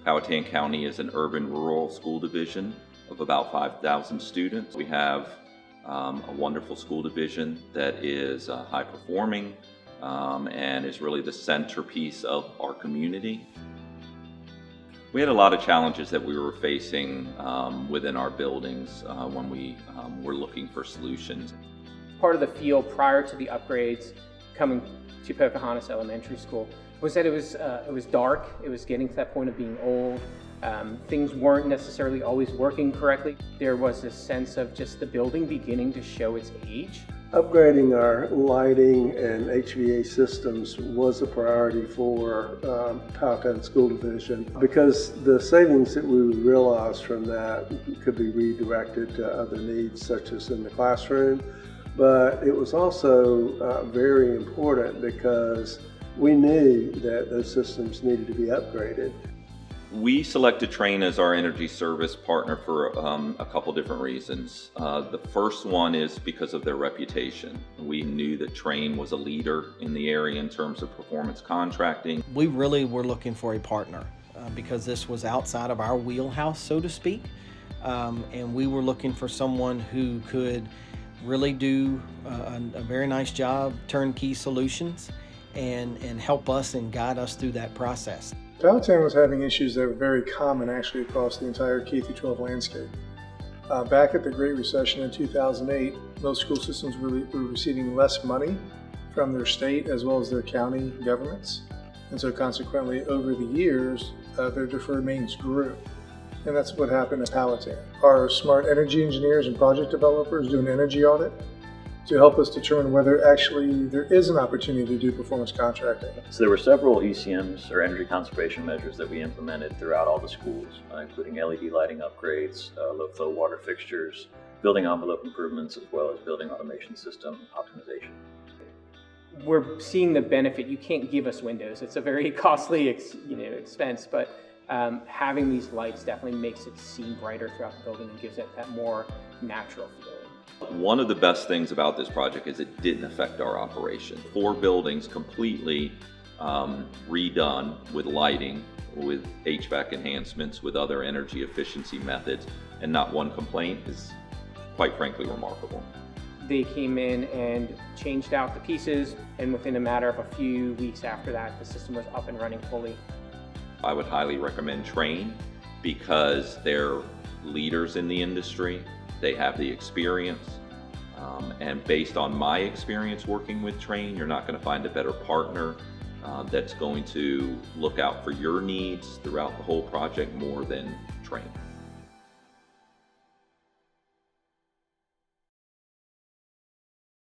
Powhatan County is an urban-rural school division of about 5,000 students. We have a wonderful school division that is high-performing and is really the centerpiece of our community. We had a lot of challenges that we were facing within our buildings when we were looking for solutions. Part of the feel prior to the upgrades coming to Pocahontas Elementary School was that it was dark. It was getting to that point of being old. Things weren't necessarily always working correctly. There was a sense of just the building beginning to show its age. Upgrading our lighting and HVAC systems was a priority for Powhatan School Division because the savings that we would realize from that could be redirected to other needs such as in the classroom. But it was also very important because we knew that those systems needed to be upgraded. We selected Trane as our energy service partner for a couple different reasons. The first one is because of their reputation. We knew that Trane was a leader in the area in terms of performance contracting. We really were looking for a partner because this was outside of our wheelhouse, so to speak. And we were looking for someone who could really do a very nice job, turnkey solutions, and help us and guide us through that process. Powhatan was having issues that were very common actually across the entire K-12 landscape. Back at the Great Recession in 2008, most school systems were receiving less money from their state as well as their county governments. And so consequently, over the years, their deferred maintenance grew. And that's what happened at Powhatan. Our smart energy engineers and project developers do an energy audit to help us determine whether actually there is an opportunity to do performance contracting. So there were several ECMs, or energy conservation measures, that we implemented throughout all the schools, including LED lighting upgrades, low flow water fixtures, building envelope improvements, as well as building automation system optimization. We're seeing the benefit. You can't give us windows. It's a very costly expense, but having these lights definitely makes it seem brighter throughout the building and gives it that more natural feeling. One of the best things about this project is it didn't affect our operation. 4 buildings completely redone with lighting, with HVAC enhancements, with other energy efficiency methods, and not one complaint is quite frankly remarkable. They came in and changed out the pieces, and within a matter of a few weeks after that, the system was up and running fully. I would highly recommend Trane because they're leaders in the industry. They have the experience, and based on my experience working with Trane, you're not going to find a better partner that's going to look out for your needs throughout the whole project more than Trane.